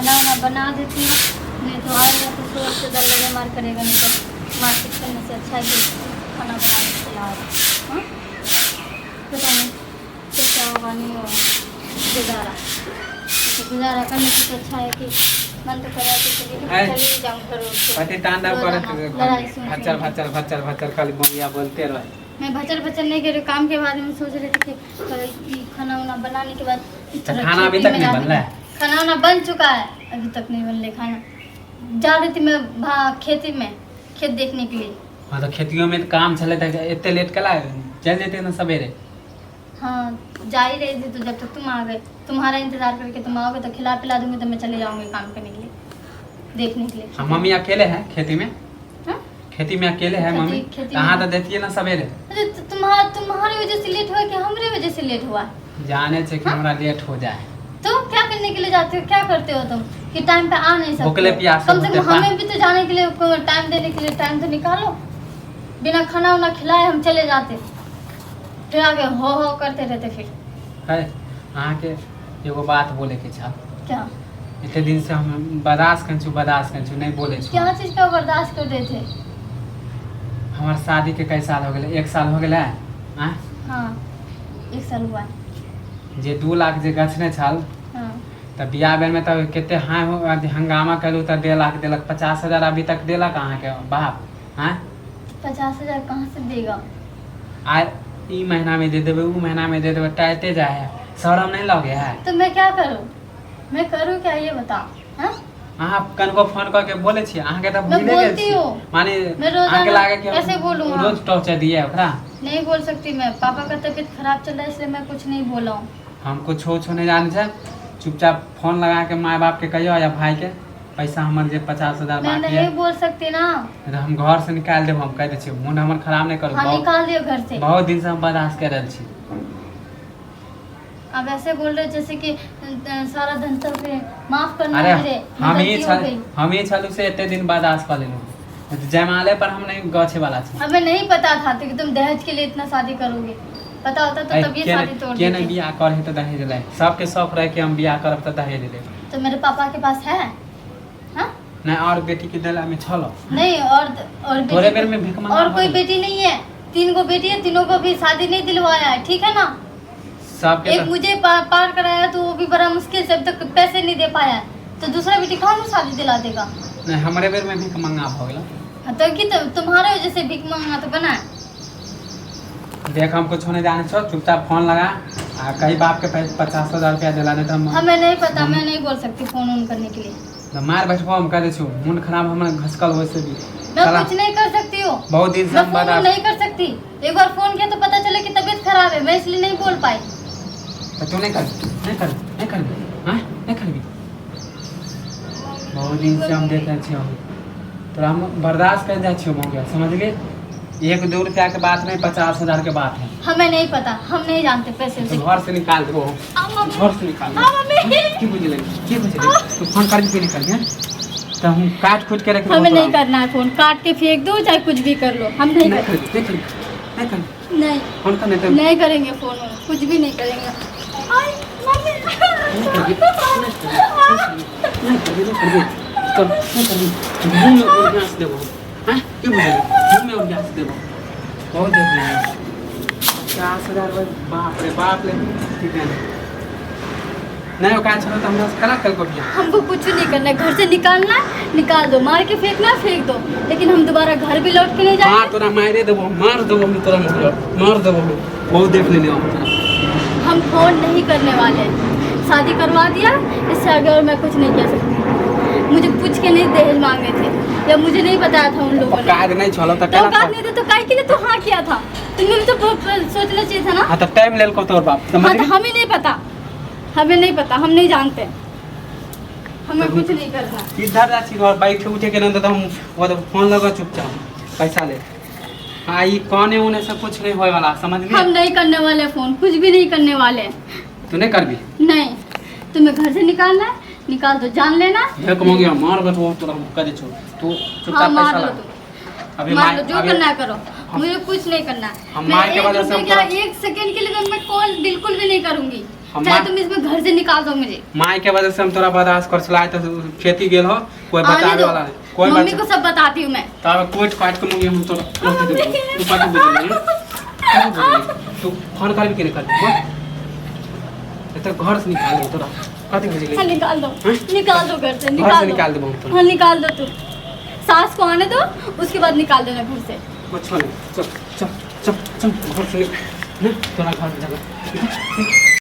खाना वाना बना देती हूँ, नहीं तो आएगा तो शोर से दर लगे मार करेगा, नहीं तो मार्केट करने से अच्छा है कि खाना बना के चला आएगा। हाँ पता नहीं फिर क्या होगा, नहीं होगा गुजारा, तो गुजारा करने से तो अच्छा है कि मन तो करा कि चलिए जाऊँ करो पति तांडव भचर भचर भचर भचर खाली मम्मिया बोलते रहे। मैं भचर भचर नहीं कर रही, काम के बारे में सोच रही थी कि खाना वाना बनाने के बाद खाना अभी तक नहीं बन रहा है। खाना वाना बन चुका है, अभी तक नहीं बन रहा खाना। जा रही थी मैं खेती में, खेत देखने के लिए। हाँ तो खेतियों में काम चले था, इतने लेट कला चल देते ना सवेरे। हाँ जा ही रही थी, तो जब तक तुम आ गए, तुम्हारा इंतजार करके तुम आओगे तो खिला पिला दूंगी, तो मैं चले जाऊंगी काम करने के लिए, देखने के लिए। हाँ मम्मी अकेले है खेती में? हाँ? खेती में अकेले है मम्मी? कहाँ तो देती है ना सवेरे। तुम्हारी वजह से लेट हुआ कि हमारी वजह से लेट हुआ? जाने से कि हमारा लेट हो जाए। तो क्या करने के लिए जाते हो, क्या करते हो तुम कि टाइम पे आ नहीं सकते? कम से कम हमें भी तो जाने के लिए टाइम देने के लिए टाइम तो निकालो। बिना खाना वाना खिलाए हम चले जाते, फिर आगे हो करते रहते। फिर है अहाँ के एगो बात बोले के छा। क्या? इतने दिन से हम बर्दाश्त कर नहीं बोले छो। क्या चीज का बर्दाश्त कर रहे थे? हमारे शादी के कई साल हो गए? 1 साल हो गए। हाँ 1 साल हुआ। जे 2 लाख जे गछने छल, हाँ तब बियाह बेर में तब केते हंगामा कलू तब 1.5 लाख देलक। 50,000 अभी तक देलक अहाँ के बाप? हाँ 50,000 कहाँ से देगा? आ ई महीना में दे देवे, उ महीना में दे देवे, टाइटे जाए है। शरम नहीं लगे है? तो मैं क्या करूँ, मैं करूँ क्या ये बताओ? हाँ अहाँ कनको फोन करके बोले छी, अहाँ के तब मैं भूले बोलती हूँ, माने मैं अहाँ के लागे कि कैसे बोलूँ? रोज टॉर्चर दिए ओकरा। नहीं बोल सकती मैं, पापा का तबीयत खराब चल रहा है इसलिए मैं कुछ नहीं बोला हूँ। हमको छो नहीं जाने से चुपचाप फोन लगा के माँ बाप के कहियो या भाई के पैसा हमारे जे 50,000 मैं बाकी नहीं है बोल सकती ना। हम घर से निकाल देव। हम कह दे मुंड हमर खराब नहीं करू। हाँ निकाल दियो घर से। बहुत दिन से हम बर्दाश्त कर रहे छी। अब ऐसे बोल रहे जैसे कि सारा धन सब माफ करना अरे मेरे हम ही छलू से इतने दिन बर्दाश्त कर लेलू। जयमाले पर हम नहीं गछे वाला छी। हमें नहीं पता था कि तुम दहेज के लिए इतना शादी करोगे। पता होता तो तब ये शादी तोड़ देते। नहीं बियाह करे तो दहेज ले। सबके शौक रहे कि हम बियाह करब तो दहेज ले। तो मेरे पापा के पास है? हाँ नहीं और बेटी के दिला में छलो नहीं। और थोड़े बेर में भिख मांगा। और कोई बेटी नहीं है, 3 गो बेटी है, तीनों को भी शादी नहीं दिलवाया है, ठीक है ना? सबके एक मुझे पार कराया तो वो भी बड़ा मुश्किल से, अब तक पैसे नहीं दे पाया, तो दूसरा बेटी कहाँ से शादी दिला देगा? नहीं हमारे बेर में भिख मांगा हो गया। तो कि तुम्हारे वजह से भिख मांगना तो बना है। देख हम कुछ होने जाने छो, चुपचाप फोन लगा आ कहीं बाप के 50,000 रुपया दिलाने तो हमें नहीं पता, मैं नहीं बोल सकती फोन ऑन करने के लिए। तो मार बैठो हम कह दे छु मुंड खराब हमारा घसकल हो से भी मैं कुछ नहीं कर सकती हूँ। बहुत दिन से मैं फोन नहीं कर सकती। एक बार फोन किया तो पता चले कि तबीयत खराब है, मैं इसलिए नहीं बोल पाई। तो तू नहीं कर भी बहुत दिन से हम देख रहे छी। तो हम बर्दाश्त कर जाए छी मौके, समझ लिए? 1-2 रुपया के बात नहीं, 50,000 के बात है। हमें नहीं पता, हम नहीं जानते पैसे से। घर से निकाल दो, घर से निकाल दो। की बुझले तू फोन कर के निकल गया तो हम काट खुद के रख। हमें नहीं करना है फोन, काट के फेंक दो चाहे कुछ भी कर लो, हम नहीं नहीं फोन करने तो नहीं करेंगे फोन, कुछ भी नहीं करेंगे। बहुत देख रहे हैं 50,000 बाप रे बाप ले। ठीक है नहीं का चलो तो हमरा खरा कल को भी हमको कुछ नहीं करना है, घर से निकालना निकाल दो, मार के फेंकना फेंक दो, लेकिन हम दोबारा घर भी लौट के नहीं जाएंगे। हां तोरा मारे देबो, मार देबो, तोरा मार देबो। बहुत देख लेने हम फोन नहीं करने वाले, शादी करवा दिया, इससे आगे और मैं कुछ नहीं कह सकती। मुझे पूछ के नहीं दहेज मांगे थे, या मुझे नहीं बताया था उन लोगों ने। काज नहीं चलो तो काज नहीं थे तो काहे के लिए तो हाँ किया था? तुम्हें भी तो सोचना चाहिए था ना। हां तो टाइम ले को तोर बाप समझ। हां तो हमें नहीं पता, हमें नहीं पता, हम नहीं जानते, हमें कुछ नहीं करना। इधर जाची और बैठ उठे के न तो हम वो तो फोन लगा चुपचाप पैसा ले। हां ये कोने होने से कुछ नहीं होए वाला, समझ लिए? हम नहीं करने वाले फोन, कुछ भी नहीं करने वाले। तू नहीं कर भी? नहीं, तुम्हें घर से निकालना है निकाल दो, जान लेना। ये कम हो गया, मार बत वो तोरा कर दे छो तू चुपचाप पैसा ला। अभी मार लो, जो करना है करो, मुझे कुछ नहीं करना है। हम मार के वजह से क्या 1 सेकंड के लिए मैं कॉल बिल्कुल भी नहीं करूंगी। हम चाहे माँ तुम इसमें घर से निकाल दो मुझे। माँ के वजह से हम तोरा बर्दाश्त कर चला तो खेती गेल हो कोई आने बचावे दो। वाला नहीं कोई मम्मी को बचा सब बताती हूँ मैं। तब कोट काट के मुंगे हम तोरा रोटी देबो तू काट बुझली तू फोन कर के निकल बोल तो घर से निकाल दे तोरा कथि बुझली हाँ, निकाल दो। हैं? निकाल दो घर से। घर से निकाल निकाल दो। देबो हम तोरा हाँ निकाल दो तुम। सास को आने दो, उसके बाद निकाल देना घर से। कुछ नहीं चल चल चल चल घर से निकल ना तोरा घर जगह